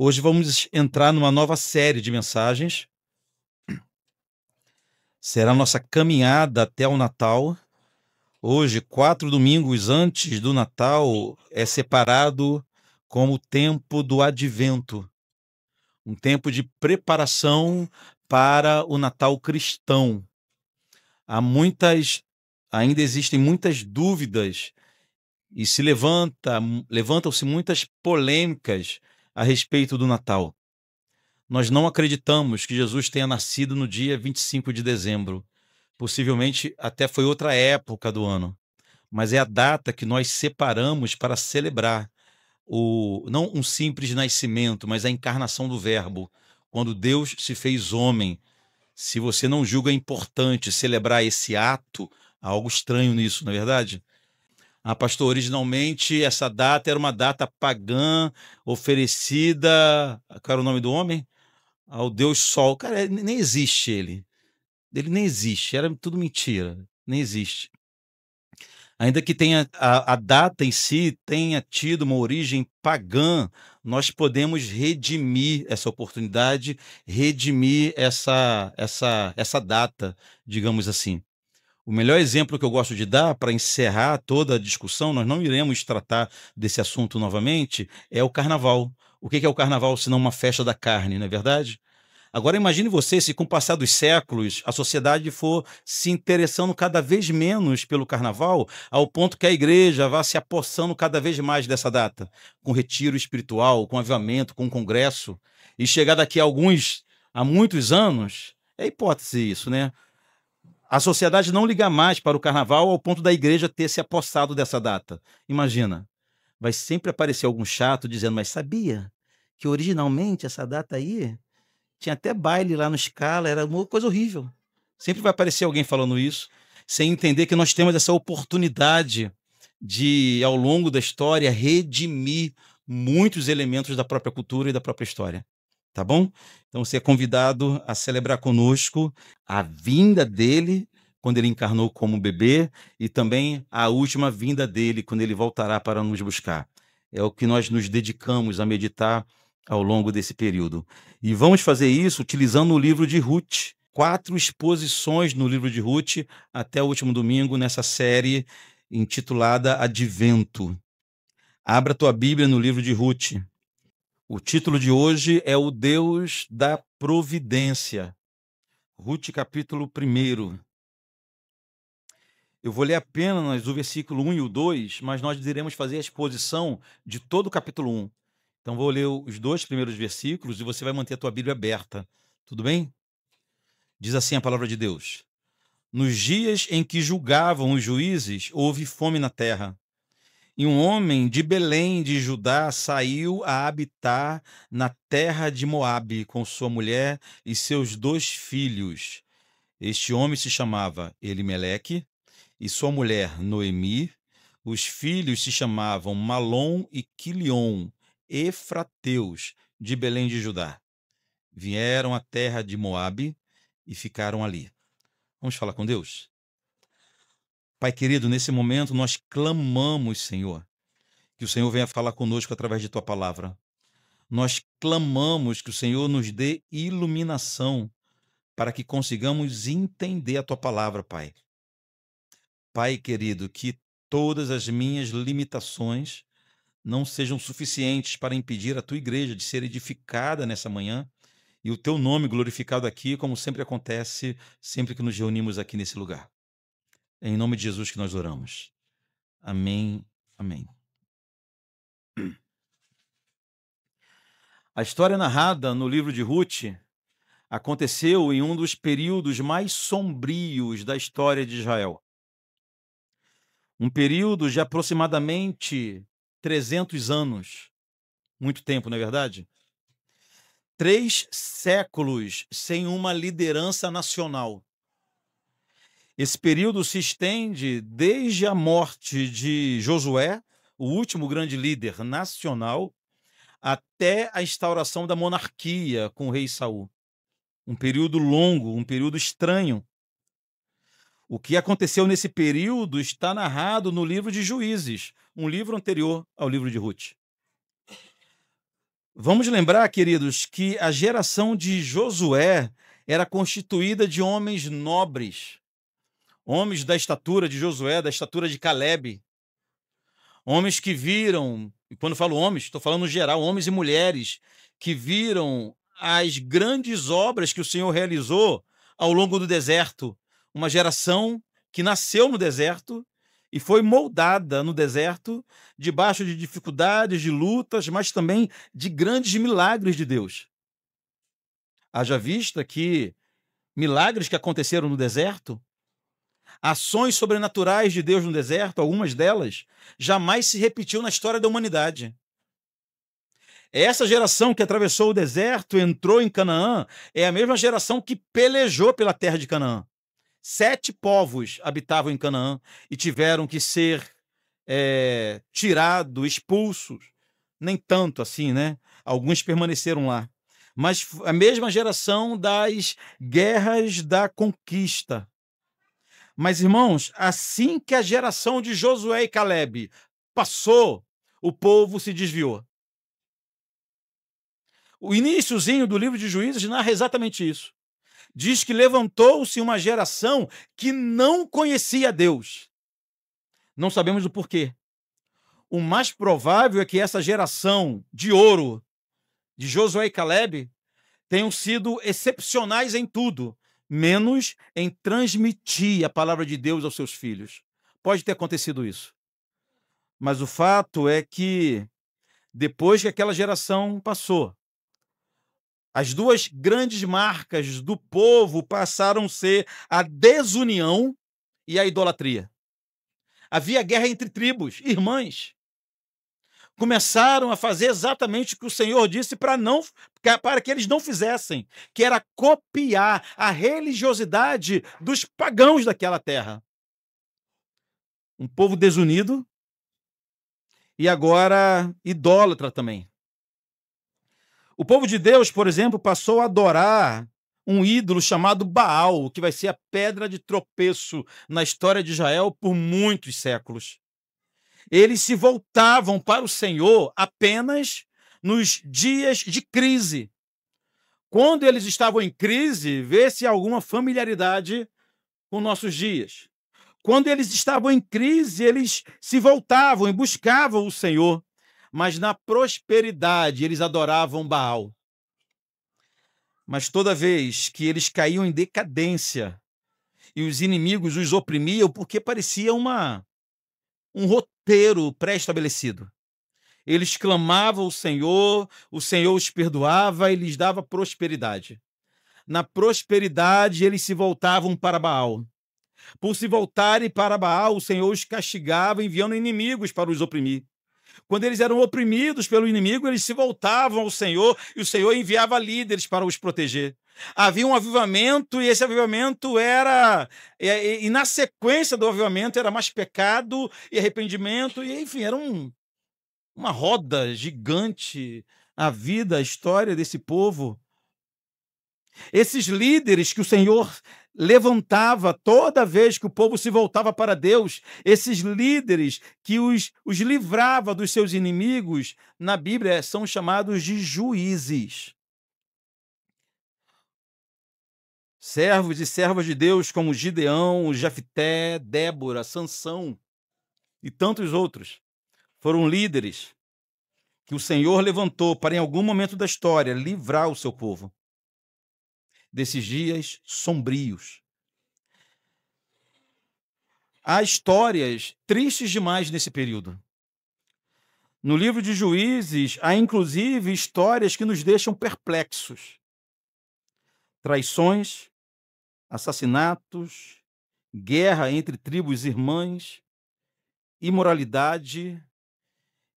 Hoje vamos entrar numa nova série de mensagens. Será a nossa caminhada até o Natal. Hoje, 4 domingos antes do Natal, é separado como o tempo do Advento, um tempo de preparação para o Natal cristão. Ainda existem muitas dúvidas e levantam-se muitas polêmicas a respeito do Natal. Nós não acreditamos que Jesus tenha nascido no dia 25 de dezembro. Possivelmente até foi outra época do ano. Mas é a data que nós separamos para celebrar não um simples nascimento, mas a encarnação do Verbo, quando Deus se fez homem. Se você não julga importante celebrar esse ato, há algo estranho nisso, não é verdade? Pastor, originalmente essa data era uma data pagã, oferecida. Qual era o nome do homem? Ao Deus Sol. Cara, nem existe ele. Ele nem existe, era tudo mentira, nem existe. Ainda que tenha a data em si tenha tido uma origem pagã, nós podemos redimir essa oportunidade, redimir essa data, digamos assim. O melhor exemplo que eu gosto de dar para encerrar toda a discussão, nós não iremos tratar desse assunto novamente, é o carnaval. O que é o carnaval senão uma festa da carne, não é verdade? Agora imagine você se com o passar dos séculos a sociedade for se interessando cada vez menos pelo carnaval, ao ponto que a igreja vá se apossando cada vez mais dessa data, com retiro espiritual, com avivamento, com congresso, e chegar daqui a muitos anos, é hipótese isso, né? A sociedade não liga mais para o carnaval ao ponto da igreja ter se apossado dessa data. Imagina, vai sempre aparecer algum chato dizendo, mas sabia que originalmente essa data aí tinha até baile lá no Scala, era uma coisa horrível. Sempre vai aparecer alguém falando isso, sem entender que nós temos essa oportunidade de, ao longo da história, redimir muitos elementos da própria cultura e da própria história. Tá bom? Então você é convidado a celebrar conosco a vinda dele, quando ele encarnou como bebê, e também a última vinda dele, quando ele voltará para nos buscar. É o que nós nos dedicamos a meditar ao longo desse período. E vamos fazer isso utilizando o livro de Ruth. 4 exposições no livro de Ruth até o último domingo nessa série intitulada Advento. Abra tua Bíblia no livro de Ruth. O título de hoje é O Deus da Providência. Ruth, capítulo 1. Eu vou ler apenas o versículo 1 e o 2, mas nós iremos fazer a exposição de todo o capítulo 1. Então vou ler os 2 primeiros versículos e você vai manter a tua Bíblia aberta. Tudo bem? Diz assim a palavra de Deus. Nos dias em que julgavam os juízes, houve fome na terra. E um homem de Belém de Judá saiu a habitar na terra de Moabe com sua mulher e seus 2 filhos. Este homem se chamava Elimeleque e sua mulher Noemi. Os filhos se chamavam Malom e Quilion, efrateus de Belém de Judá. Vieram à terra de Moabe e ficaram ali. Vamos falar com Deus? Pai querido, nesse momento nós clamamos, Senhor, que o Senhor venha falar conosco através de Tua palavra. Nós clamamos que o Senhor nos dê iluminação para que consigamos entender a Tua palavra, Pai. Pai querido, que todas as minhas limitações não sejam suficientes para impedir a Tua igreja de ser edificada nessa manhã e o Teu nome glorificado aqui, como sempre acontece, sempre que nos reunimos aqui nesse lugar. É em nome de Jesus que nós oramos. Amém, amém. A história narrada no livro de Ruth aconteceu em um dos períodos mais sombrios da história de Israel. Um período de aproximadamente 300 anos. Muito tempo, não é verdade? 3 séculos sem uma liderança nacional. Esse período se estende desde a morte de Josué, o último grande líder nacional, até a instauração da monarquia com o rei Saul. Um período longo, um período estranho. O que aconteceu nesse período está narrado no livro de Juízes, um livro anterior ao livro de Ruth. Vamos lembrar, queridos, que a geração de Josué era constituída de homens nobres, homens da estatura de Josué, da estatura de Calebe, homens que viram, e quando falo homens, estou falando no geral, homens e mulheres que viram as grandes obras que o Senhor realizou ao longo do deserto. Uma geração que nasceu no deserto e foi moldada no deserto, debaixo de dificuldades, de lutas, mas também de grandes milagres de Deus. Haja vista que milagres que aconteceram no deserto, ações sobrenaturais de Deus no deserto, algumas delas, jamais se repetiu na história da humanidade. Essa geração que atravessou o deserto, entrou em Canaã, é a mesma geração que pelejou pela terra de Canaã. 7 povos habitavam em Canaã e tiveram que ser tirados, expulsos. Nem tanto assim, né? Alguns permaneceram lá. Mas a mesma geração das guerras da conquista. Mas, irmãos, assim que a geração de Josué e Calebe passou, o povo se desviou. O iniciozinho do livro de Juízes narra exatamente isso. Diz que levantou-se uma geração que não conhecia Deus. Não sabemos o porquê. O mais provável é que essa geração de ouro de Josué e Calebe tenham sido excepcionais em tudo, menos em transmitir a palavra de Deus aos seus filhos. Pode ter acontecido isso. Mas o fato é que, depois que aquela geração passou, as duas grandes marcas do povo passaram a ser a desunião e a idolatria. Havia guerra entre tribos, irmãs. Começaram a fazer exatamente o que o Senhor disse para que eles não fizessem, que era copiar a religiosidade dos pagãos daquela terra. Um povo desunido e agora idólatra também. O povo de Deus, por exemplo, passou a adorar um ídolo chamado Baal, que vai ser a pedra de tropeço na história de Israel por muitos séculos. Eles se voltavam para o Senhor apenas nos dias de crise. Quando eles estavam em crise, vê-se alguma familiaridade com nossos dias. Quando eles estavam em crise, eles se voltavam e buscavam o Senhor. Mas na prosperidade eles adoravam Baal. Mas toda vez que eles caíam em decadência e os inimigos os oprimiam, porque parecia um roteiro pré-estabelecido. Eles clamavam ao Senhor, o Senhor os perdoava e lhes dava prosperidade. Na prosperidade eles se voltavam para Baal. Por se voltarem para Baal, o Senhor os castigava enviando inimigos para os oprimir. Quando eles eram oprimidos pelo inimigo, eles se voltavam ao Senhor e o Senhor enviava líderes para os proteger. Havia um avivamento e esse avivamento era... E na sequência do avivamento era mais pecado e arrependimento. E, enfim, era uma roda gigante a vida, a história desse povo. Esses líderes que o Senhor levantava toda vez que o povo se voltava para Deus, esses líderes que os livrava dos seus inimigos, na Bíblia são chamados de juízes. Servos e servas de Deus como Gideão, Jefté, Débora, Sansão e tantos outros foram líderes que o Senhor levantou para, em algum momento da história, livrar o seu povo desses dias sombrios. Há histórias tristes demais nesse período. No livro de Juízes, há inclusive histórias que nos deixam perplexos. Traições, assassinatos, guerra entre tribos irmãs, imoralidade,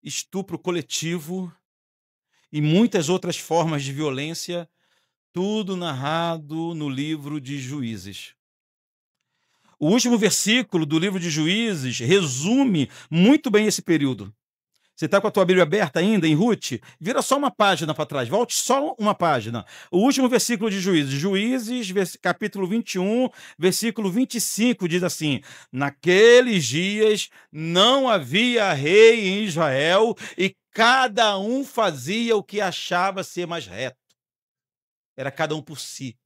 estupro coletivo e muitas outras formas de violência, tudo narrado no livro de Juízes. O último versículo do livro de Juízes resume muito bem esse período. Você está com a tua Bíblia aberta ainda, em Ruth? Vira só uma página para trás, volte só uma página. O último versículo de Juízes, capítulo 21, versículo 25, diz assim: naqueles dias não havia rei em Israel, e Cada um fazia o que achava ser mais reto. Era cada um por si.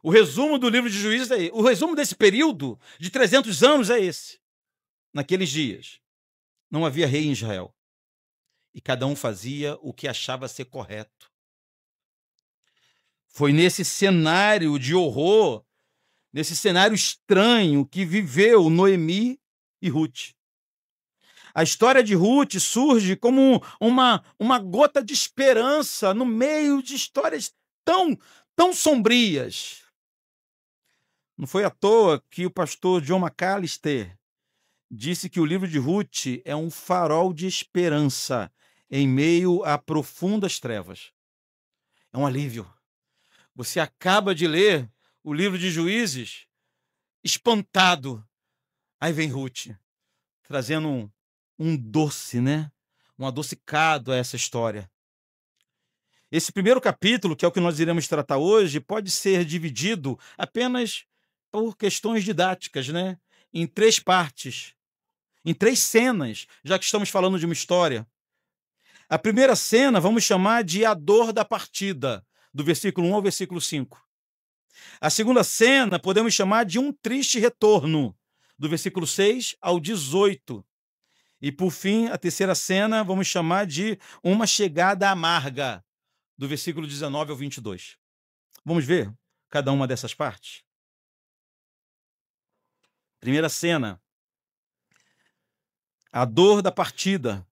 O resumo do livro de Juízes é esse. O resumo desse período de 300 anos é esse. Naqueles dias, não havia rei em Israel. E cada um fazia o que achava ser correto. Foi nesse cenário de horror, nesse cenário estranho, que viveu Noemi e Ruth. A história de Ruth surge como uma gota de esperança no meio de histórias tão sombrias. Não foi à toa que o pastor John McAllister disse que o livro de Ruth é um farol de esperança em meio a profundas trevas. É um alívio. Você acaba de ler o livro de Juízes, espantado. Aí vem Ruth, trazendo um doce, né? Um adocicado a essa história. Esse primeiro capítulo, que é o que nós iremos tratar hoje, pode ser dividido apenas por questões didáticas, né? Em 3 partes, em 3 cenas, já que estamos falando de uma história. A primeira cena vamos chamar de a dor da partida, do versículo 1 ao versículo 5. A segunda cena podemos chamar de um triste retorno, do versículo 6 ao 18. E, por fim, a terceira cena vamos chamar de uma chegada amarga, do versículo 19 ao 22. Vamos ver cada uma dessas partes? Primeira cena, a dor da partida.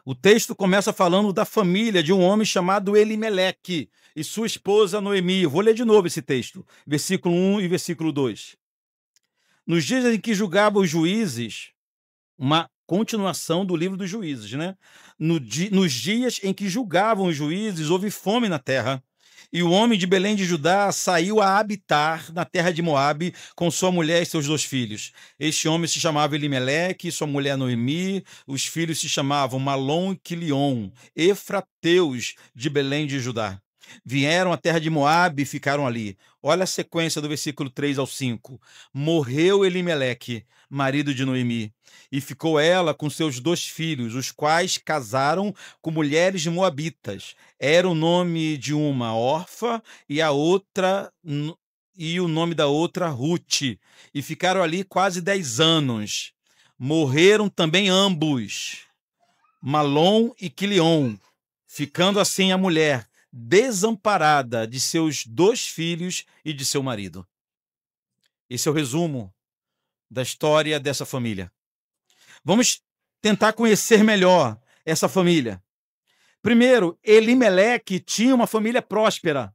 O texto começa falando da família de um homem chamado Elimeleque e sua esposa Noemi. Eu vou ler de novo esse texto, versículo 1 e versículo 2. Nos dias em que julgavam os juízes, uma continuação do livro dos Juízes, né? Nos dias em que julgavam os juízes, houve fome na terra. E o homem de Belém de Judá saiu a habitar na terra de Moabe com sua mulher e seus 2 filhos. Este homem se chamava Elimeleque, sua mulher Noemi. Os filhos se chamavam Malom e Quilion, efrateus de Belém de Judá. Vieram à terra de Moabe e ficaram ali. Olha a sequência do versículo 3 ao 5. Morreu Elimeleque, marido de Noemi, e ficou ela com seus 2 filhos, os quais casaram com mulheres de moabitas. Era o nome de uma Orfa e o nome da outra Ruth. E ficaram ali quase 10 anos. Morreram também ambos, Malom e Quilion, ficando assim a mulher desamparada de seus 2 filhos e de seu marido. Esse é o resumo da história dessa família. Vamos tentar conhecer melhor essa família. Primeiro, Elimeleque tinha uma família próspera.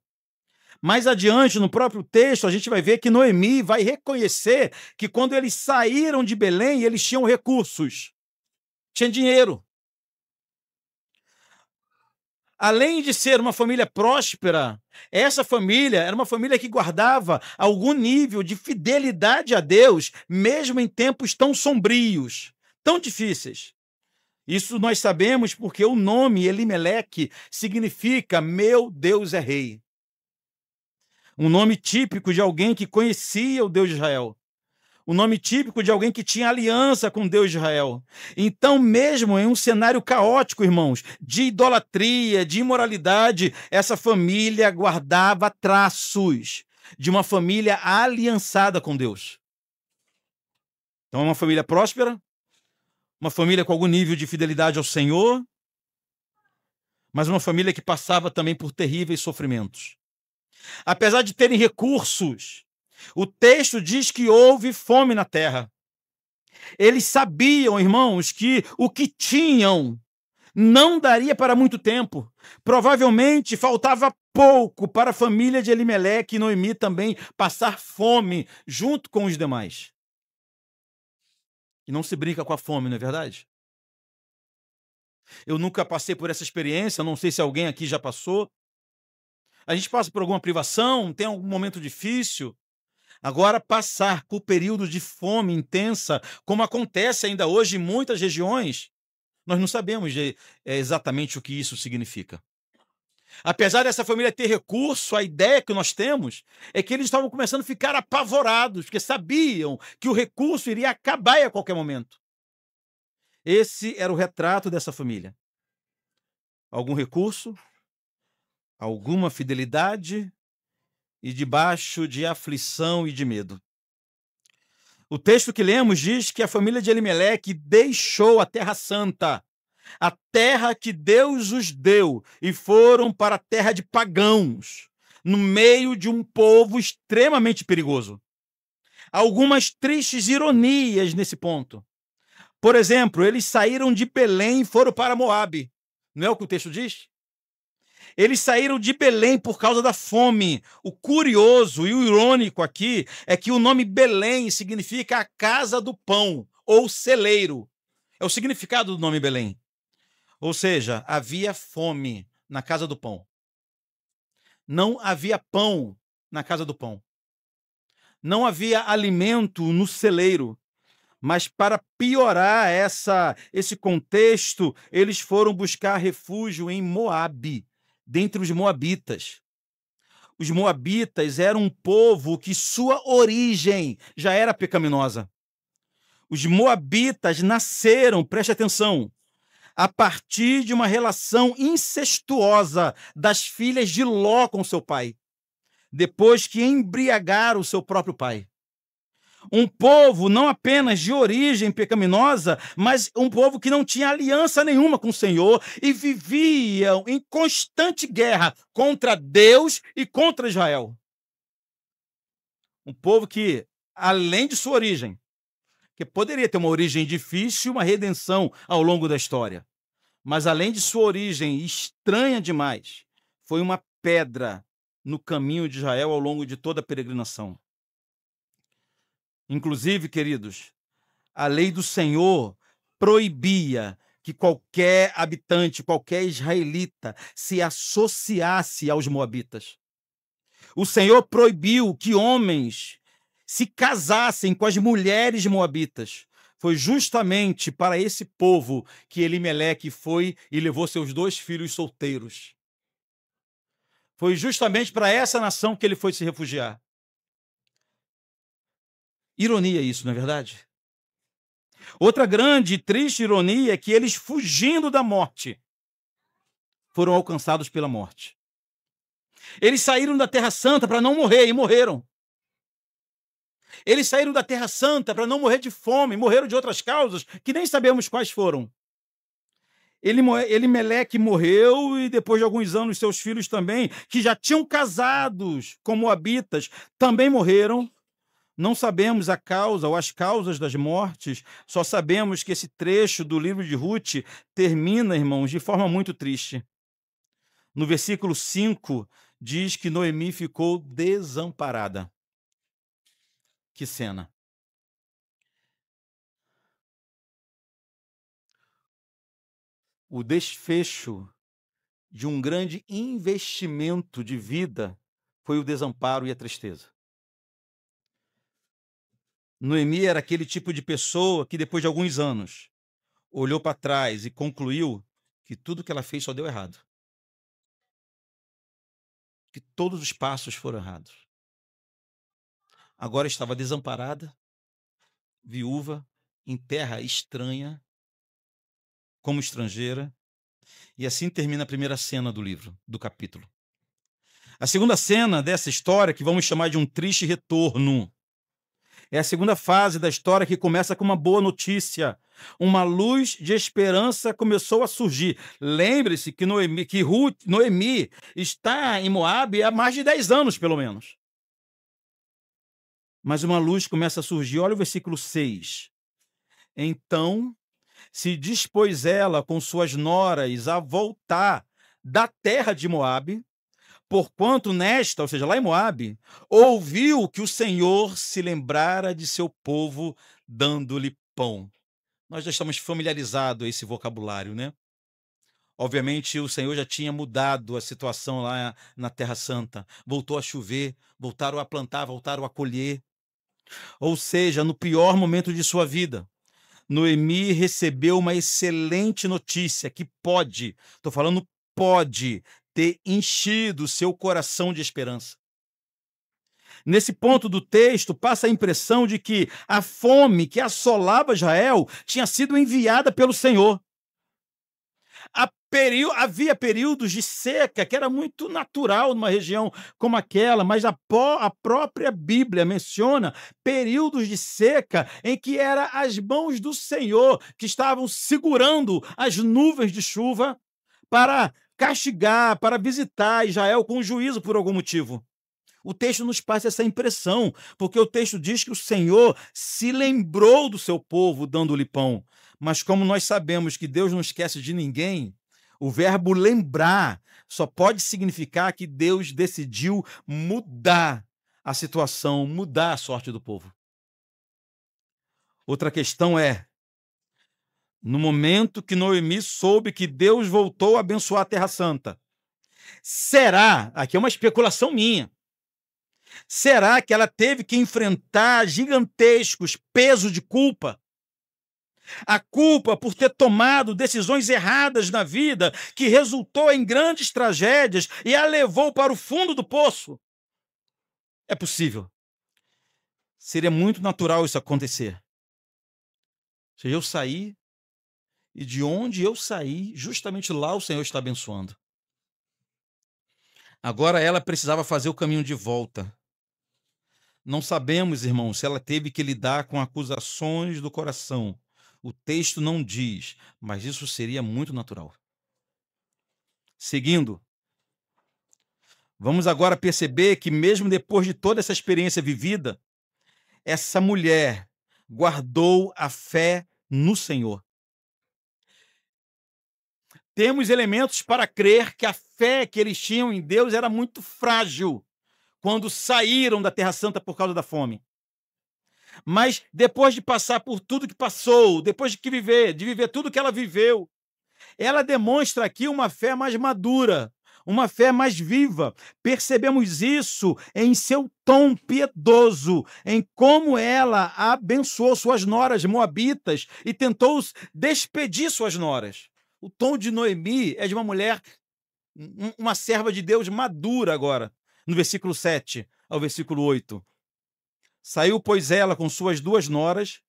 Mais adiante, no próprio texto, a gente vai ver que Noemi vai reconhecer que quando eles saíram de Belém, eles tinham recursos, tinham dinheiro. Além de ser uma família próspera, essa família era uma família que guardava algum nível de fidelidade a Deus, mesmo em tempos tão sombrios, tão difíceis. Isso nós sabemos porque o nome Elimeleque significa meu Deus é rei. Um nome típico de alguém que conhecia o Deus de Israel. O nome típico de alguém que tinha aliança com Deus de Israel. Então, mesmo em um cenário caótico, irmãos, de idolatria, de imoralidade, essa família guardava traços de uma família aliançada com Deus. Então, é uma família próspera, uma família com algum nível de fidelidade ao Senhor, mas uma família que passava também por terríveis sofrimentos. Apesar de terem recursos, o texto diz que houve fome na terra. Eles sabiam, irmãos, que o que tinham não daria para muito tempo. Provavelmente faltava pouco para a família de Elimeleque e Noemi também passar fome junto com os demais. E não se brinca com a fome, não é verdade? Eu nunca passei por essa experiência, não sei se alguém aqui já passou. A gente passa por alguma privação, tem algum momento difícil. Agora, passar por período de fome intensa, como acontece ainda hoje em muitas regiões, nós não sabemos exatamente o que isso significa. Apesar dessa família ter recurso, a ideia que nós temos é que eles estavam começando a ficar apavorados, porque sabiam que o recurso iria acabar a qualquer momento. Esse era o retrato dessa família. Algum recurso, alguma fidelidade e debaixo de aflição e de medo. O texto que lemos diz que a família de Elimeleque deixou a Terra Santa, a terra que Deus os deu, e foram para a terra de pagãos, no meio de um povo extremamente perigoso. Algumas tristes ironias nesse ponto. Por exemplo, eles saíram de Belém e foram para Moabe. Não é o que o texto diz? Eles saíram de Belém por causa da fome. O curioso e o irônico aqui é que o nome Belém significa a casa do pão, ou celeiro. É o significado do nome Belém. Ou seja, havia fome na casa do pão. Não havia pão na casa do pão. Não havia alimento no celeiro. Mas para piorar esse contexto, eles foram buscar refúgio em Moabe, dentre os moabitas. Os moabitas eram um povo que sua origem já era pecaminosa. Os moabitas nasceram, preste atenção, a partir de uma relação incestuosa das filhas de Ló com seu pai, depois que embriagaram o seu próprio pai. Um povo não apenas de origem pecaminosa, mas um povo que não tinha aliança nenhuma com o Senhor e viviam em constante guerra contra Deus e contra Israel. Um povo que, além de sua origem, que poderia ter uma origem difícil e uma redenção ao longo da história, mas além de sua origem estranha demais, foi uma pedra no caminho de Israel ao longo de toda a peregrinação. Inclusive, queridos, a lei do Senhor proibia que qualquer habitante, qualquer israelita se associasse aos moabitas. O Senhor proibiu que homens se casassem com as mulheres moabitas. Foi justamente para esse povo que Elimeleque foi e levou seus 2 filhos solteiros. Foi justamente para essa nação que ele foi se refugiar. Ironia isso, não é verdade? Outra grande e triste ironia é que eles, fugindo da morte, foram alcançados pela morte. Eles saíram da Terra Santa para não morrer e morreram. Eles saíram da Terra Santa para não morrer de fome, morreram de outras causas que nem sabemos quais foram. Elimeleque morreu e depois de alguns anos seus filhos também, que já tinham casados com moabitas, também morreram. Não sabemos a causa ou as causas das mortes, só sabemos que esse trecho do livro de Ruth termina, irmãos, de forma muito triste. No versículo 5, diz que Noemi ficou desamparada. Que cena! O desfecho de um grande investimento de vida foi o desamparo e a tristeza. Noemi era aquele tipo de pessoa que, depois de alguns anos, olhou para trás e concluiu que tudo que ela fez só deu errado. Que todos os passos foram errados. Agora estava desamparada, viúva, em terra estranha, como estrangeira. E assim termina a primeira cena do livro, do capítulo. A segunda cena dessa história, que vamos chamar de um triste retorno, é a segunda fase da história, que começa com uma boa notícia. Uma luz de esperança começou a surgir. Lembre-se que Noemi está em Moabe há mais de 10 anos, pelo menos. Mas uma luz começa a surgir. Olha o versículo 6. Então se dispôs ela com suas noras a voltar da terra de Moabe, porquanto nesta, ou seja, lá em Moabe, ouviu que o Senhor se lembrara de seu povo, dando-lhe pão. Nós já estamos familiarizados a esse vocabulário, né? Obviamente, o Senhor já tinha mudado a situação lá na Terra Santa. Voltou a chover, voltaram a plantar, voltaram a colher. Ou seja, no pior momento de sua vida, Noemi recebeu uma excelente notícia que estou falando pode ter enchido seu coração de esperança. Nesse ponto do texto, passa a impressão de que a fome que assolava Israel tinha sido enviada pelo Senhor. Havia períodos de seca, que era muito natural numa região como aquela, mas a própria Bíblia menciona períodos de seca em que eram as mãos do Senhor que estavam segurando as nuvens de chuva para castigar, para visitar Israel com juízo por algum motivo. O texto nos passa essa impressão, porque o texto diz que o Senhor se lembrou do seu povo dando-lhe pão. Mas como nós sabemos que Deus não esquece de ninguém, o verbo lembrar só pode significar que Deus decidiu mudar a situação, mudar a sorte do povo. Outra questão é, no momento que Noemi soube que Deus voltou a abençoar a Terra Santa, será, aqui é uma especulação minha, será que ela teve que enfrentar gigantescos pesos de culpa? A culpa por ter tomado decisões erradas na vida, que resultou em grandes tragédias e a levou para o fundo do poço? É possível. Seria muito natural isso acontecer. Ou seja, eu saí, e de onde eu saí, justamente lá o Senhor está abençoando. Agora ela precisava fazer o caminho de volta. Não sabemos, irmãos, se ela teve que lidar com acusações do coração. O texto não diz, mas isso seria muito natural. Seguindo, vamos agora perceber que mesmo depois de toda essa experiência vivida, essa mulher guardou a fé no Senhor. Temos elementos para crer que a fé que eles tinham em Deus era muito frágil quando saíram da Terra Santa por causa da fome. Mas depois de passar por tudo que passou, depois de viver tudo que ela viveu, ela demonstra aqui uma fé mais madura, uma fé mais viva. Percebemos isso em seu tom piedoso, em como ela abençoou suas noras moabitas e tentou despedir suas noras. O tom de Noemi é de uma mulher, uma serva de Deus madura agora, no versículo 7 ao versículo 8. Saiu, pois, ela com suas duas noras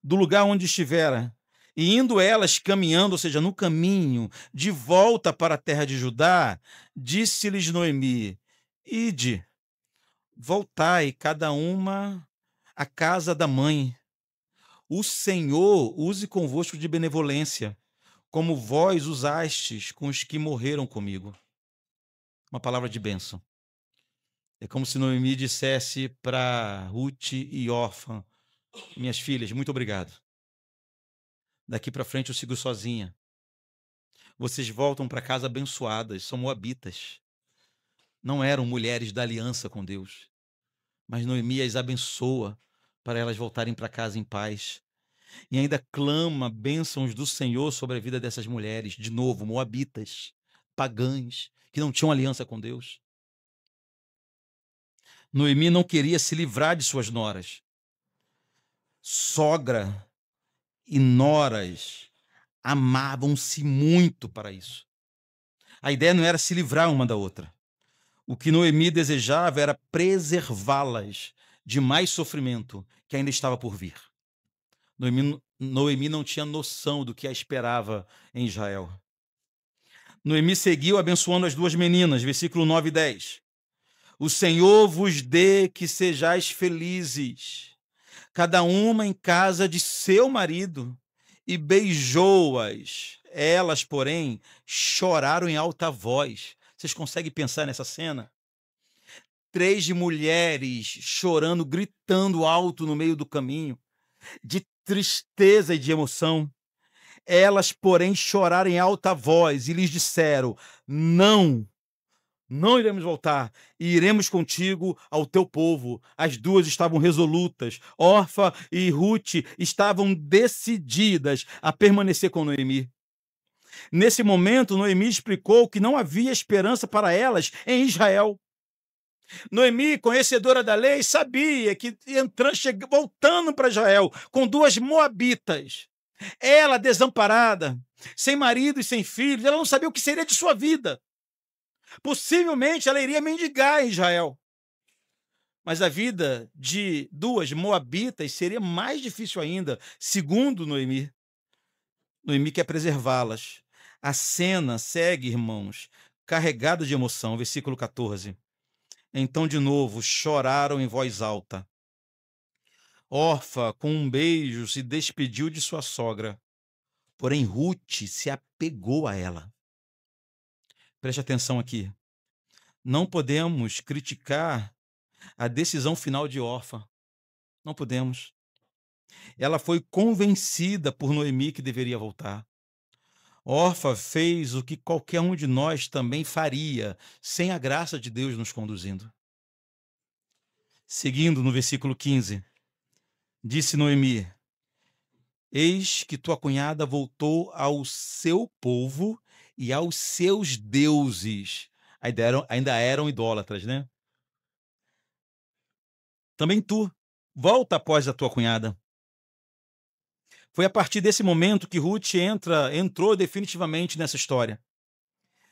do lugar onde estivera, e indo elas caminhando, ou seja, no caminho, de volta para a terra de Judá, disse-lhes Noemi: ide, voltai cada uma à casa da mãe. O Senhor use convosco de benevolência, como vós usastes com os que morreram comigo. Uma palavra de bênção. É como se Noemi dissesse para Ruth e Orfa: minhas filhas, muito obrigado. Daqui para frente eu sigo sozinha. Vocês voltam para casa abençoadas, são moabitas. Não eram mulheres da aliança com Deus, mas Noemi as abençoa para elas voltarem para casa em paz. E ainda clama bênçãos do Senhor sobre a vida dessas mulheres, de novo, moabitas, pagãs, que não tinham aliança com Deus. Noemi não queria se livrar de suas noras. Sogra e noras amavam-se muito para isso. A ideia não era se livrar uma da outra. O que Noemi desejava era preservá-las de mais sofrimento que ainda estava por vir. Noemi não tinha noção do que a esperava em Israel. Noemi seguiu abençoando as duas meninas, versículo 9 e 10. O Senhor vos dê que sejais felizes, cada uma em casa de seu marido, e beijou-as. Elas, porém, choraram em alta voz. Vocês conseguem pensar nessa cena? 3 mulheres chorando, gritando alto no meio do caminho, de tristeza e de emoção. Elas, porém, choraram em alta voz e lhes disseram: não iremos voltar, e iremos contigo ao teu povo. As duas estavam resolutas. Orfa e Ruth estavam decididas a permanecer com Noemi. Nesse momento, Noemi explicou que não havia esperança para elas em Israel. Noemi, conhecedora da lei, sabia que voltando para Israel com 2 moabitas, ela desamparada, sem marido e sem filhos, ela não sabia o que seria de sua vida. Possivelmente ela iria mendigar em Israel. Mas a vida de duas moabitas seria mais difícil ainda, segundo Noemi. Noemi quer preservá-las. A cena segue, irmãos, carregada de emoção. Versículo 14. Então, de novo, choraram em voz alta. Orfa, com um beijo, se despediu de sua sogra. Porém, Ruth se apegou a ela. Preste atenção aqui. Não podemos criticar a decisão final de Orfa. Não podemos. Ela foi convencida por Noemi que deveria voltar. Orfa fez o que qualquer um de nós também faria, sem a graça de Deus nos conduzindo. Seguindo no versículo 15, disse Noemi: Eis que tua cunhada voltou ao seu povo e aos seus deuses. Ainda eram idólatras, né? Também tu, volta após a tua cunhada. Foi a partir desse momento que Ruth entrou definitivamente nessa história.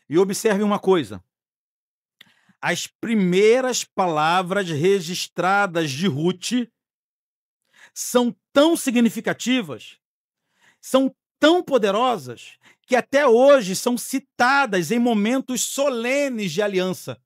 E observe uma coisa. As primeiras palavras registradas de Ruth são tão significativas, são tão poderosas, que até hoje são citadas em momentos solenes de aliança.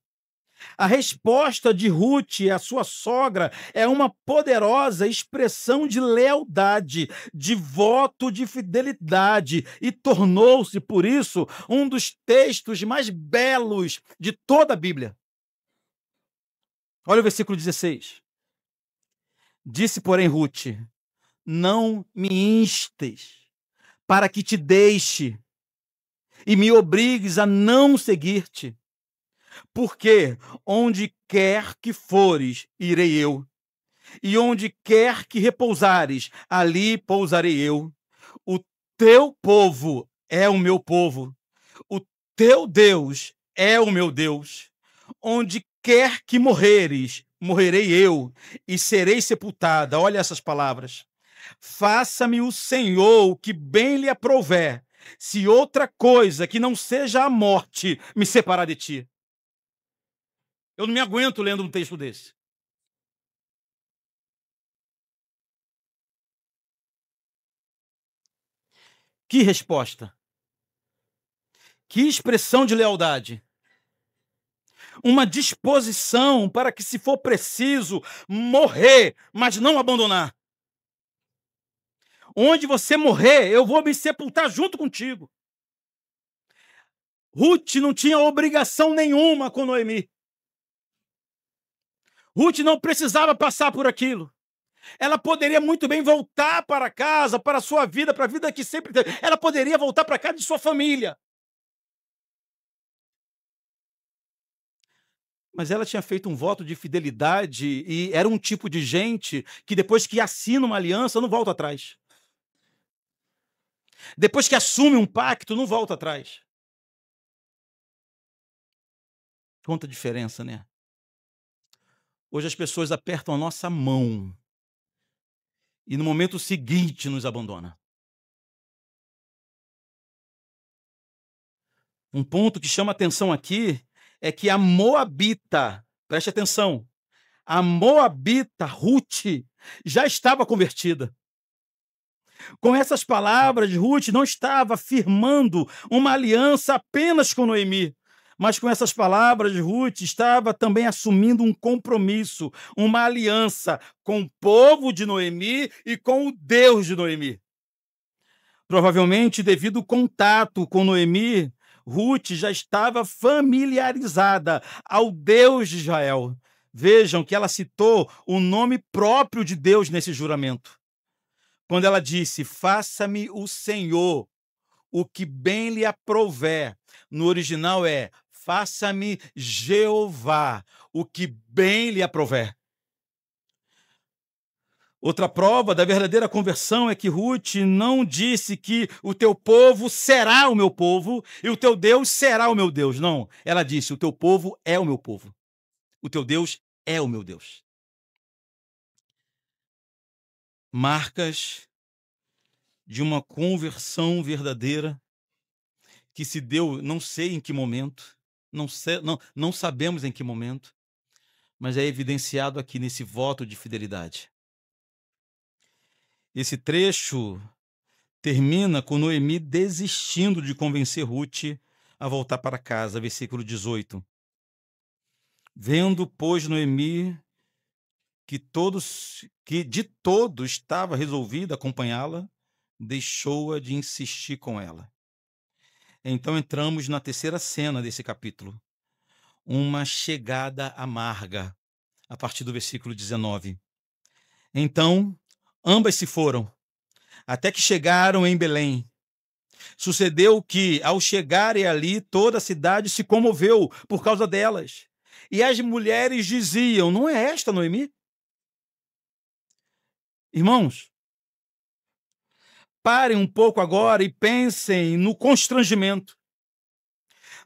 A resposta de Ruth à sua sogra é uma poderosa expressão de lealdade, de voto de fidelidade, e tornou-se, por isso, um dos textos mais belos de toda a Bíblia. Olha o versículo 16. Disse, porém, Ruth: Não me instes para que te deixe e me obrigues a não seguir-te. Porque onde quer que fores, irei eu. E onde quer que repousares, ali pousarei eu. O teu povo é o meu povo. O teu Deus é o meu Deus. Onde quer que morreres, morrerei eu e serei sepultada. Olha essas palavras. Faça-me o Senhor o que bem lhe aprouver, se outra coisa que não seja a morte me separar de ti. Eu não me aguento lendo um texto desse. Que resposta! Que expressão de lealdade! Uma disposição para que, se for preciso, morrer, mas não abandonar. Onde você morrer, eu vou me sepultar junto contigo. Ruth não tinha obrigação nenhuma com Noemi. Ruth não precisava passar por aquilo. Ela poderia muito bem voltar para casa, para a sua vida, para a vida que sempre teve. Ela poderia voltar para casa de sua família. Mas ela tinha feito um voto de fidelidade e era um tipo de gente que, depois que assina uma aliança, não volta atrás. Depois que assume um pacto, não volta atrás. Quanta diferença, né? Hoje as pessoas apertam a nossa mão e no momento seguinte nos abandonam. Um ponto que chama atenção aqui é que a moabita, preste atenção, a moabita Ruth já estava convertida. Com essas palavras, Ruth não estava firmando uma aliança apenas com Noemi, mas com essas palavras, Ruth estava também assumindo um compromisso, uma aliança com o povo de Noemi e com o Deus de Noemi. Provavelmente, devido ao contato com Noemi, Ruth já estava familiarizada ao Deus de Israel. Vejam que ela citou o nome próprio de Deus nesse juramento. Quando ela disse: faça-me o Senhor o que bem lhe aprouver. No original é: faça-me Jeová o que bem lhe aprouver. Outra prova da verdadeira conversão é que Ruth não disse que o teu povo será o meu povo e o teu Deus será o meu Deus. Não, ela disse: o teu povo é o meu povo. O teu Deus é o meu Deus. Marcas de uma conversão verdadeira que se deu, não sei em que momento, não sabemos em que momento, mas é evidenciado aqui nesse voto de fidelidade. Esse trecho termina com Noemi desistindo de convencer Ruth a voltar para casa, versículo 18. Vendo, pois, Noemi que de todo estava resolvida a acompanhá-la, deixou-a de insistir com ela. Então entramos na terceira cena desse capítulo, uma chegada amarga, a partir do versículo 19. Então, ambas se foram, até que chegaram em Belém. Sucedeu que, ao chegarem ali, toda a cidade se comoveu por causa delas. E as mulheres diziam: não é esta Noemi? Irmãos, parem um pouco agora e pensem no constrangimento.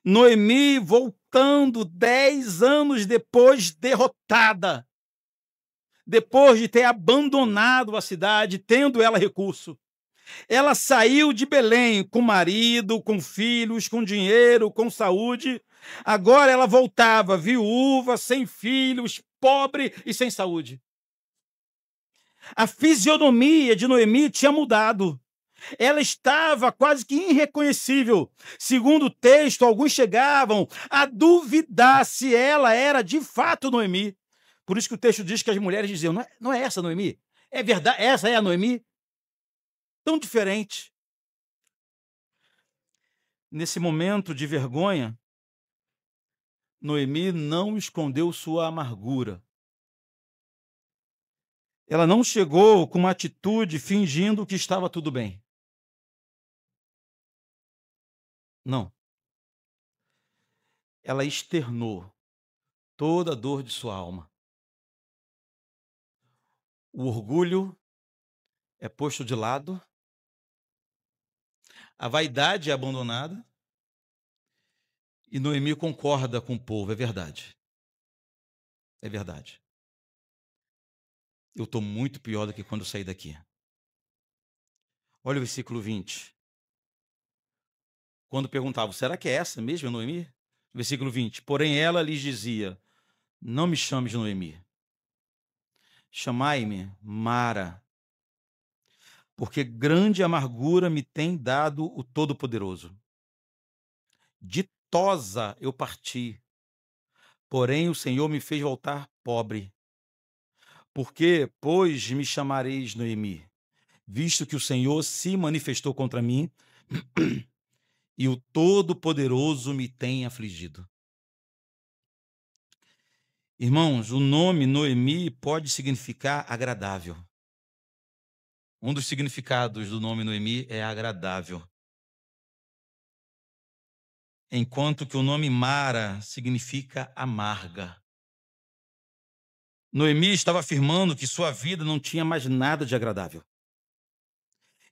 Noemi voltando 10 anos depois, derrotada, depois de ter abandonado a cidade, tendo ela recurso. Ela saiu de Belém com marido, com filhos, com dinheiro, com saúde. Agora ela voltava viúva, sem filhos, pobre e sem saúde. A fisionomia de Noemi tinha mudado. Ela estava quase que irreconhecível. Segundo o texto, alguns chegavam a duvidar se ela era de fato Noemi. Por isso que o texto diz que as mulheres diziam: não é essa Noemi? É verdade, essa é a Noemi? Tão diferente. Nesse momento de vergonha, Noemi não escondeu sua amargura. Ela não chegou com uma atitude fingindo que estava tudo bem. Não. Ela externou toda a dor de sua alma. O orgulho é posto de lado, a vaidade é abandonada, e Noemi concorda com o povo. É verdade. É verdade. Eu estou muito pior do que quando eu saí daqui. Olha o versículo 20. Quando perguntavam: será que é essa mesmo, Noemi? Versículo 20. Porém ela lhes dizia: não me chames Noemi, chamai-me Mara, porque grande amargura me tem dado o Todo-Poderoso. Ditosa eu parti, porém o Senhor me fez voltar pobre. Porque, pois, me chamareis Noemi, visto que o Senhor se manifestou contra mim e o Todo-Poderoso me tem afligido. Irmãos, o nome Noemi pode significar agradável. Um dos significados do nome Noemi é agradável. Enquanto que o nome Mara significa amarga. Noemi estava afirmando que sua vida não tinha mais nada de agradável.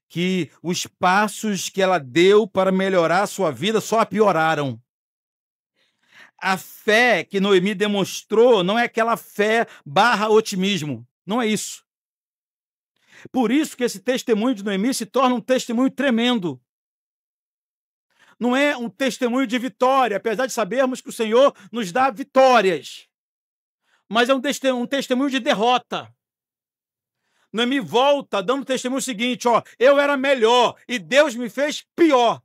Que os passos que ela deu para melhorar sua vida só a pioraram. A fé que Noemi demonstrou não é aquela fé / otimismo. Não é isso. Por isso que esse testemunho de Noemi se torna um testemunho tremendo. Não é um testemunho de vitória, apesar de sabermos que o Senhor nos dá vitórias. Mas é um testemunho de derrota. Noemi volta dando o testemunho seguinte: eu era melhor e Deus me fez pior.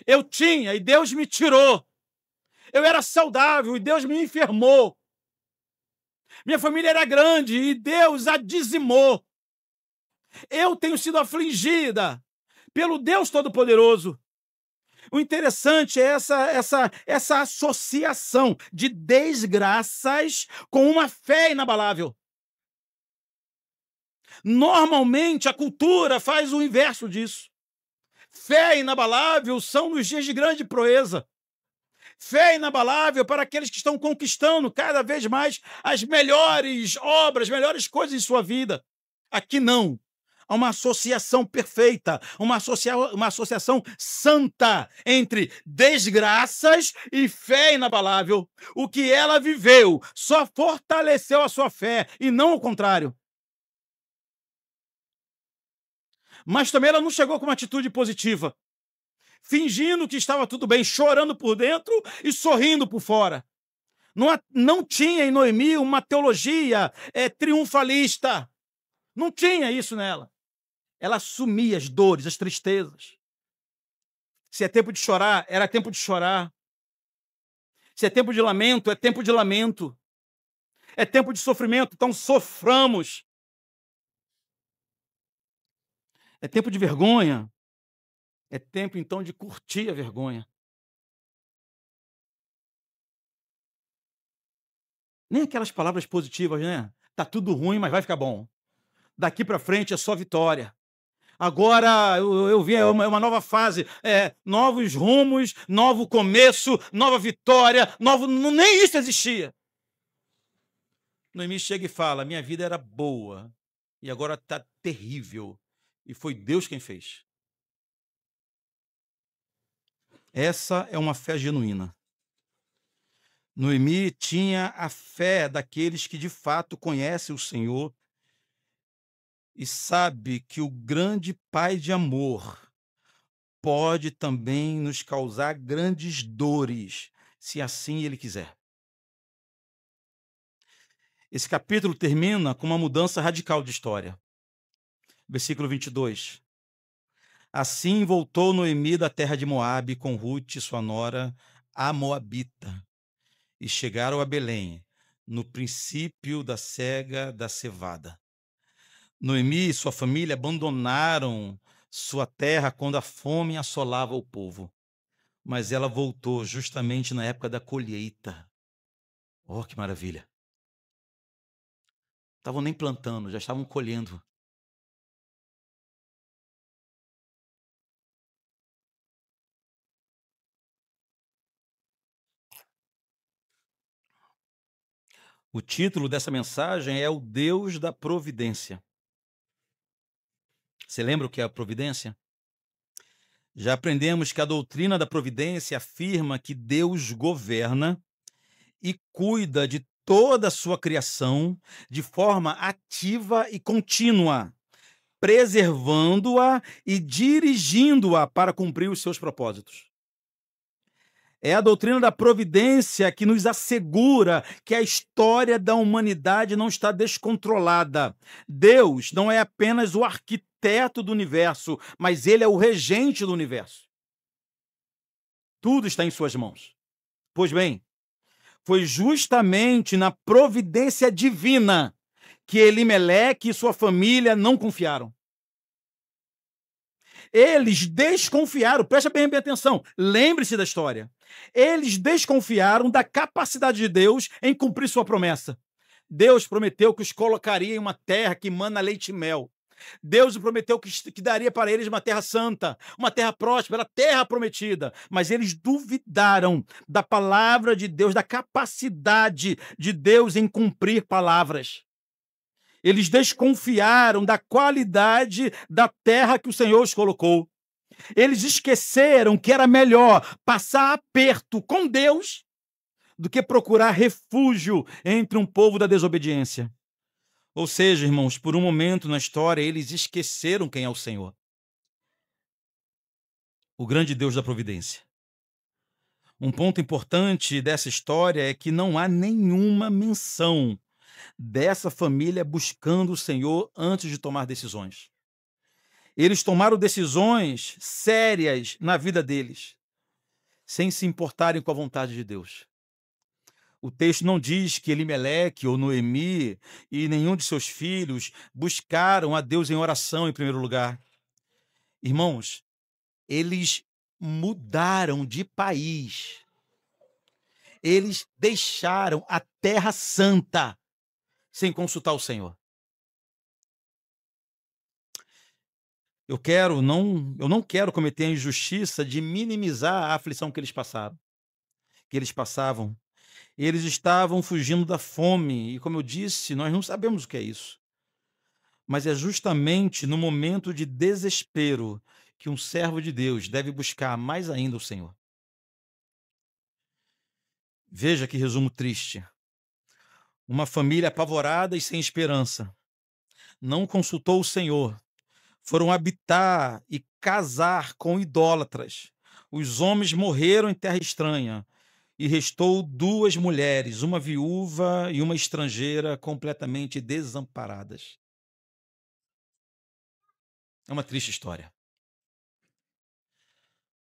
Eu tinha e Deus me tirou. Eu era saudável e Deus me enfermou. Minha família era grande e Deus a dizimou. Eu tenho sido afligida pelo Deus Todo-Poderoso. O interessante é essa associação de desgraças com uma fé inabalável. Normalmente, a cultura faz o inverso disso. Fé inabalável são nos dias de grande proeza. Fé inabalável para aqueles que estão conquistando cada vez mais as melhores obras, melhores coisas em sua vida. Aqui não. Há uma associação perfeita, uma associação santa entre desgraças e fé inabalável. O que ela viveu só fortaleceu a sua fé e não o contrário. Mas também ela não chegou com uma atitude positiva, fingindo que estava tudo bem, chorando por dentro e sorrindo por fora. Não tinha em Noemi uma teologia triunfalista. Não tinha isso nela. Ela assumia as dores, as tristezas. Se é tempo de chorar, era tempo de chorar. Se é tempo de lamento, é tempo de lamento. É tempo de sofrimento, então soframos. É tempo de vergonha. É tempo, então, de curtir a vergonha. Nem aquelas palavras positivas, né? Tá tudo ruim, mas vai ficar bom. Daqui para frente é só vitória. Agora eu vi uma nova fase, novos rumos, novo começo, nova vitória, nem isso existia. Noemi chega e fala: minha vida era boa e agora está terrível. E foi Deus quem fez. Essa é uma fé genuína. Noemi tinha a fé daqueles que de fato conhecem o Senhor e sabe que o grande Pai de amor pode também nos causar grandes dores, se assim Ele quiser. Esse capítulo termina com uma mudança radical de história. Versículo 22. Assim voltou Noemi da terra de Moabe com Rute, sua nora, a Moabita, e chegaram a Belém, no princípio da cega da cevada. Noemi e sua família abandonaram sua terra quando a fome assolava o povo, mas ela voltou justamente na época da colheita. Oh, que maravilha! Estavam nem plantando, já estavam colhendo. O título dessa mensagem é O Deus da Providência. Você lembra o que é a providência? Já aprendemos que a doutrina da providência afirma que Deus governa e cuida de toda a sua criação de forma ativa e contínua, preservando-a e dirigindo-a para cumprir os seus propósitos. É a doutrina da providência que nos assegura que a história da humanidade não está descontrolada. Deus não é apenas o arquiteto do universo, mas ele é o regente do universo. Tudo está em suas mãos. Pois bem, foi justamente na providência divina que Elimeleque e sua família não confiaram. Eles desconfiaram, presta bem atenção, lembre-se da história. Eles desconfiaram da capacidade de Deus em cumprir sua promessa. Deus prometeu que os colocaria em uma terra que mana leite e mel. Deus prometeu que daria para eles uma terra santa, uma terra próspera, a terra prometida. Mas eles duvidaram da palavra de Deus, da capacidade de Deus em cumprir palavras. Eles desconfiaram da qualidade da terra que o Senhor os colocou. Eles esqueceram que era melhor passar aperto com Deus do que procurar refúgio entre um povo da desobediência. Ou seja, irmãos, por um momento na história, eles esqueceram quem é o Senhor. O grande Deus da providência. Um ponto importante dessa história é que não há nenhuma menção dessa família buscando o Senhor antes de tomar decisões. Eles tomaram decisões sérias na vida deles, sem se importarem com a vontade de Deus. O texto não diz que Elimeleque ou Noemi e nenhum de seus filhos buscaram a Deus em oração em primeiro lugar. Irmãos, eles mudaram de país. Eles deixaram a Terra Santa sem consultar o Senhor. Eu não quero cometer a injustiça de minimizar a aflição que eles passavam. Eles estavam fugindo da fome, e como eu disse, nós não sabemos o que é isso. Mas é justamente no momento de desespero que um servo de Deus deve buscar mais ainda o Senhor. Veja que resumo triste. Uma família apavorada e sem esperança não consultou o Senhor. Foram habitar e casar com idólatras. Os homens morreram em terra estranha. e restou 2 mulheres, uma viúva e uma estrangeira, completamente desamparadas. É uma triste história.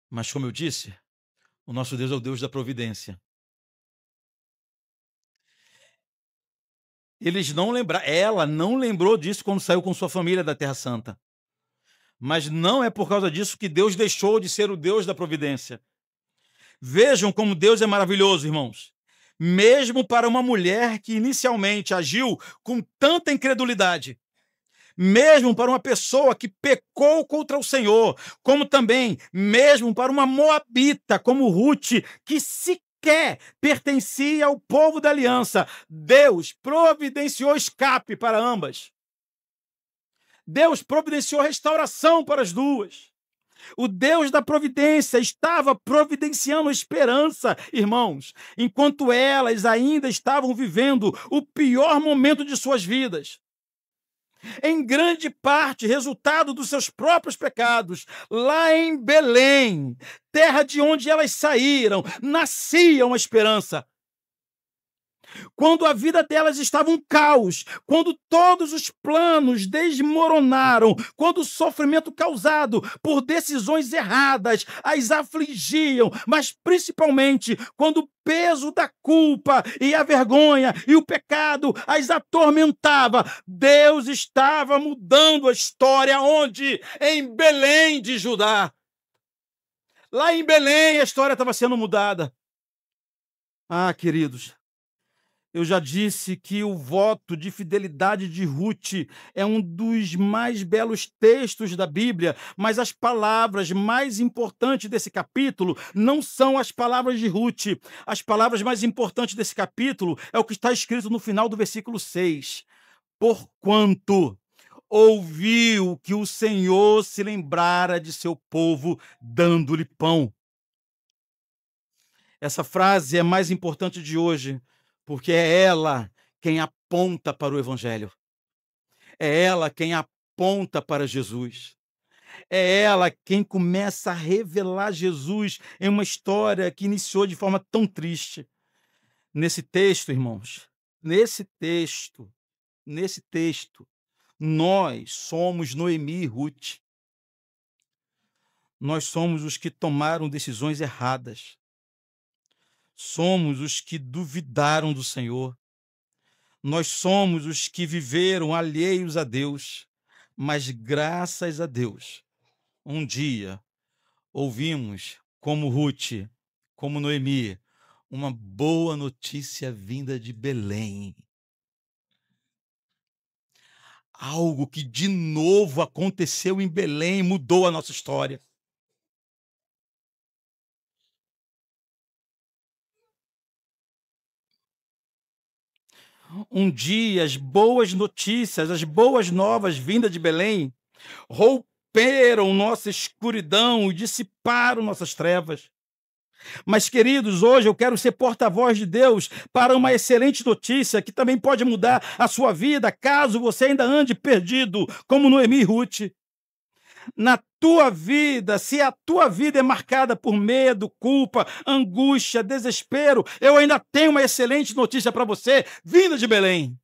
Mas, como eu disse, o nosso Deus é o Deus da providência. Ela não lembrou disso quando saiu com sua família da Terra Santa. Mas não é por causa disso que Deus deixou de ser o Deus da providência. Vejam como Deus é maravilhoso, irmãos. Mesmo para uma mulher que inicialmente agiu com tanta incredulidade, mesmo para uma pessoa que pecou contra o Senhor, como também mesmo para uma moabita como Ruth, que sequer pertencia ao povo da aliança, Deus providenciou escape para ambas. Deus providenciou restauração para as duas. O Deus da providência estava providenciando esperança, irmãos, enquanto elas ainda estavam vivendo o pior momento de suas vidas. Em grande parte, resultado dos seus próprios pecados, lá em Belém, terra de onde elas saíram, nascia uma esperança. Quando a vida delas estava um caos, quando todos os planos desmoronaram, quando o sofrimento causado por decisões erradas as afligiam, mas principalmente quando o peso da culpa e a vergonha e o pecado as atormentava, Deus estava mudando a história onde? Em Belém de Judá. Lá em Belém a história estava sendo mudada. Ah, queridos, eu já disse que o voto de fidelidade de Ruth é um dos mais belos textos da Bíblia, mas as palavras mais importantes desse capítulo não são as palavras de Ruth. As palavras mais importantes desse capítulo é o que está escrito no final do versículo 6. Porquanto ouviu que o Senhor se lembrara de seu povo, dando-lhe pão. Essa frase é mais importante de hoje, porque é ela quem aponta para o Evangelho. É ela quem aponta para Jesus. É ela quem começa a revelar Jesus em uma história que iniciou de forma tão triste. Nesse texto, irmãos, nesse texto, nós somos Noemi e Ruth. Nós somos os que tomaram decisões erradas. Somos os que duvidaram do Senhor. Nós somos os que viveram alheios a Deus. Mas graças a Deus, um dia ouvimos, como Ruth, como Noemi, uma boa notícia vinda de Belém. Algo que de novo aconteceu em Belém, mudou a nossa história. Um dia, as boas notícias, as boas novas vindas de Belém romperam nossa escuridão e dissiparam nossas trevas. Mas, queridos, hoje eu quero ser porta-voz de Deus para uma excelente notícia que também pode mudar a sua vida, caso você ainda ande perdido, como Noemi e Ruth. Na tua vida, se a tua vida é marcada por medo, culpa, angústia, desespero, eu ainda tenho uma excelente notícia para você, vinda de Belém.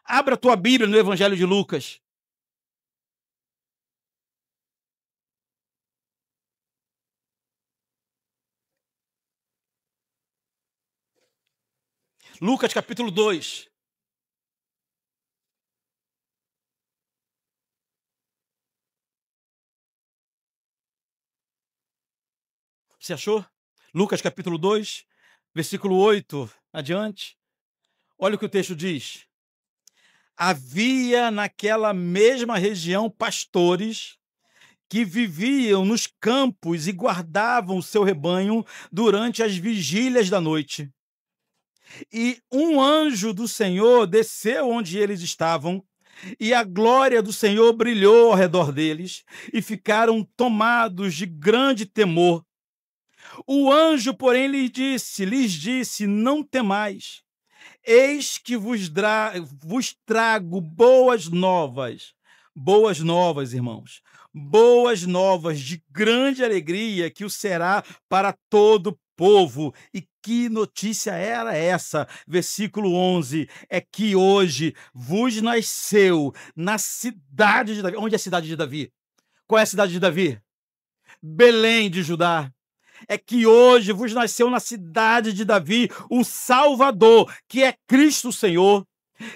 Abra a tua Bíblia no Evangelho de Lucas. Lucas capítulo 2. Você achou? Lucas capítulo 2, versículo 8 adiante. Olha o que o texto diz. Havia naquela mesma região pastores que viviam nos campos e guardavam o seu rebanho durante as vigílias da noite. E um anjo do Senhor desceu onde eles estavam, e a glória do Senhor brilhou ao redor deles, e ficaram tomados de grande temor. O anjo, porém, lhes disse, não temais, eis que vos trago boas novas, irmãos, boas novas de grande alegria, que o será para todo povo. E que notícia era essa? Versículo 11, é que hoje vos nasceu na cidade de Davi. Onde é a cidade de Davi? Qual é a cidade de Davi? Belém de Judá. É que hoje vos nasceu na cidade de Davi o Salvador, que é Cristo Senhor.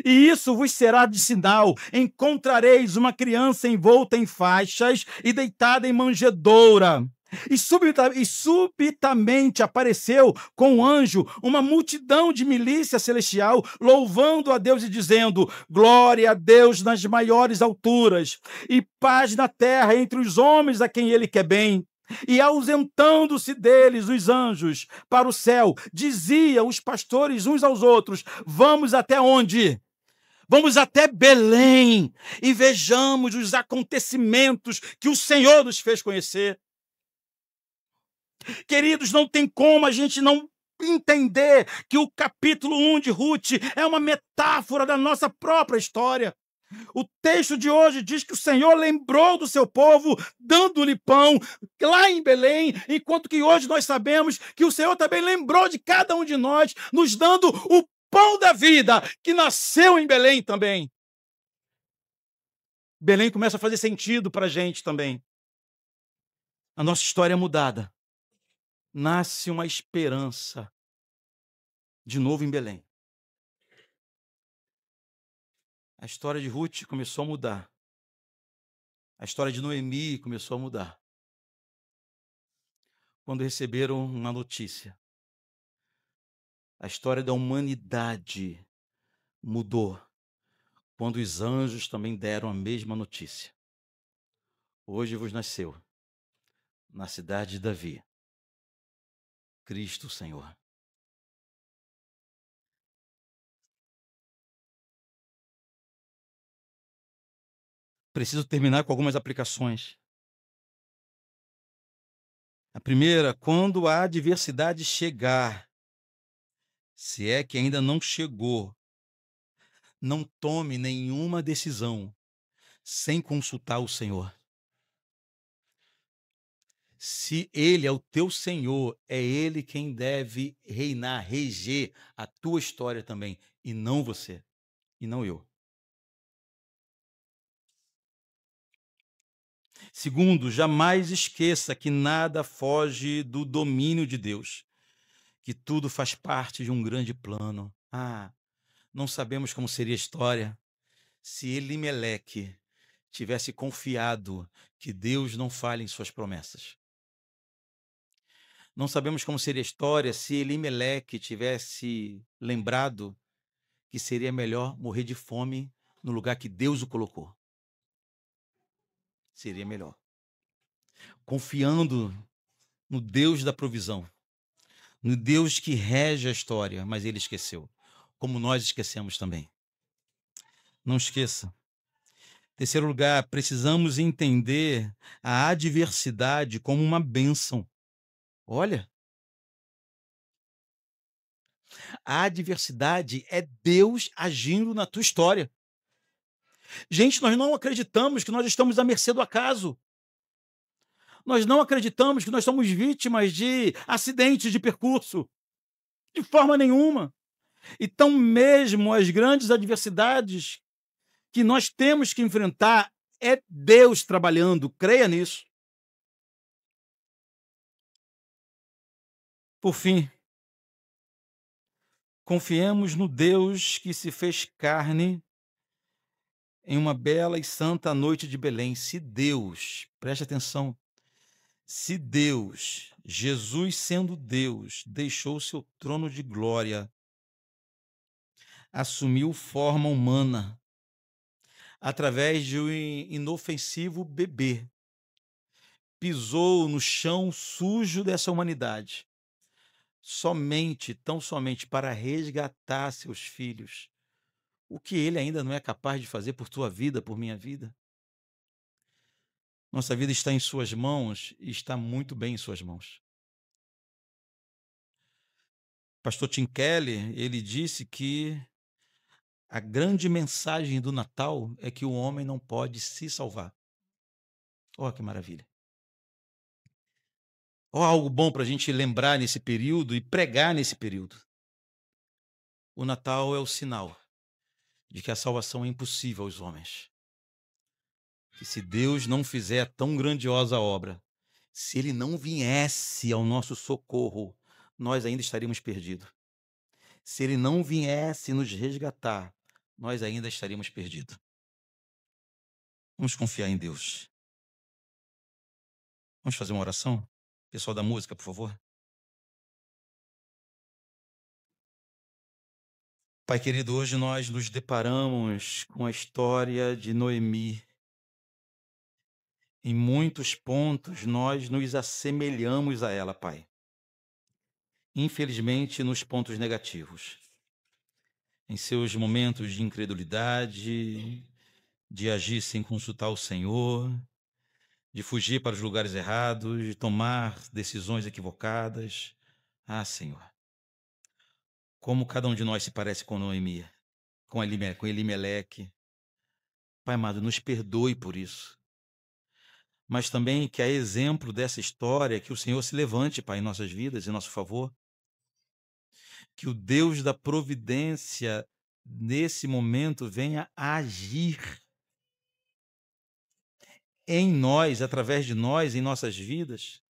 E isso vos será de sinal: encontrareis uma criança envolta em faixas e deitada em manjedoura. E subitamente apareceu com um anjo uma multidão de milícia celestial, louvando a Deus e dizendo: glória a Deus nas maiores alturas, e paz na terra entre os homens a quem ele quer bem. E ausentando-se deles os anjos para o céu, diziam os pastores uns aos outros: vamos até onde? Vamos até Belém e vejamos os acontecimentos que o Senhor nos fez conhecer. Queridos, não tem como a gente não entender que o capítulo 1 de Ruth é uma metáfora da nossa própria história. O texto de hoje diz que o Senhor lembrou do seu povo, dando-lhe pão lá em Belém, enquanto que hoje nós sabemos que o Senhor também lembrou de cada um de nós, nos dando o pão da vida, que nasceu em Belém também. Belém começa a fazer sentido para a gente também. A nossa história é mudada. Nasce uma esperança de novo em Belém. A história de Ruth começou a mudar. A história de Noemi começou a mudar. Quando receberam uma notícia. A história da humanidade mudou. Quando os anjos também deram a mesma notícia. Hoje vos nasceu, na cidade de Davi, Cristo Senhor. Preciso terminar com algumas aplicações. A primeira, quando a adversidade chegar, se é que ainda não chegou, não tome nenhuma decisão sem consultar o Senhor. Se Ele é o teu Senhor, é Ele quem deve reinar, reger a tua história também, e não você, e não eu. Segundo, jamais esqueça que nada foge do domínio de Deus, que tudo faz parte de um grande plano. Não sabemos como seria a história se Elimeleque tivesse confiado que Deus não falha em suas promessas. Não sabemos como seria a história se Elimeleque tivesse lembrado que seria melhor morrer de fome no lugar que Deus o colocou. Seria melhor. Confiando no Deus da provisão, no Deus que rege a história, mas ele esqueceu, como nós esquecemos também. Não esqueça. Terceiro lugar, precisamos entender a adversidade como uma bênção. Olha, a adversidade é Deus agindo na tua história. Gente, nós não acreditamos que nós estamos à mercê do acaso. Nós não acreditamos que nós somos vítimas de acidentes de percurso. De forma nenhuma. Então, mesmo as grandes adversidades que nós temos que enfrentar, é Deus trabalhando. Creia nisso. Por fim, confiemos no Deus que se fez carne em uma bela e santa noite de Belém. Se Deus, preste atenção, se Deus, Jesus sendo Deus, deixou seu trono de glória, assumiu forma humana, através de um inofensivo bebê, pisou no chão sujo dessa humanidade, tão somente para resgatar seus filhos, o que ele ainda não é capaz de fazer por tua vida, por minha vida. Nossa vida está em suas mãos e está muito bem em suas mãos. Pastor Tim Keller, ele disse que a grande mensagem do Natal é que o homem não pode se salvar. Olha que maravilha. Ou algo bom para a gente lembrar nesse período e pregar nesse período. O Natal é o sinal de que a salvação é impossível aos homens. Que se Deus não fizer tão grandiosa obra, se Ele não viesse ao nosso socorro, nós ainda estaríamos perdidos. Se Ele não viesse nos resgatar, nós ainda estaríamos perdidos. Vamos confiar em Deus. Vamos fazer uma oração? Pessoal da música, por favor. Pai querido, hoje nós nos deparamos com a história de Noemi. Em muitos pontos nós nos assemelhamos a ela, Pai. Infelizmente, nos pontos negativos. Em seus momentos de incredulidade, de agir sem consultar o Senhor, de fugir para os lugares errados, de tomar decisões equivocadas. Ah, Senhor, como cada um de nós se parece com Noemi, com Elimeleque. Pai amado, nos perdoe por isso. Mas também que a exemplo dessa história, que o Senhor se levante, Pai, em nossas vidas, em nosso favor. Que o Deus da providência, nesse momento, venha agir em nós, através de nós, em nossas vidas.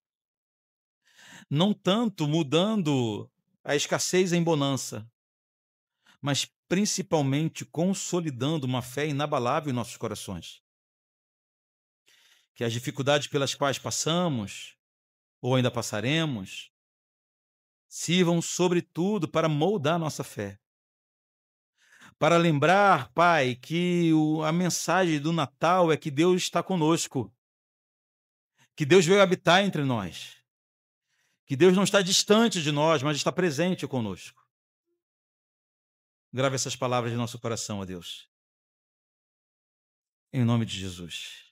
Não tanto mudando a escassez em bonança, mas principalmente consolidando uma fé inabalável em nossos corações. Que as dificuldades pelas quais passamos, ou ainda passaremos, sirvam, sobretudo, para moldar nossa fé. Para lembrar, Pai, que a mensagem do Natal é que Deus está conosco, que Deus veio habitar entre nós, que Deus não está distante de nós, mas está presente conosco. Grave essas palavras em nosso coração, ó Deus. Em nome de Jesus.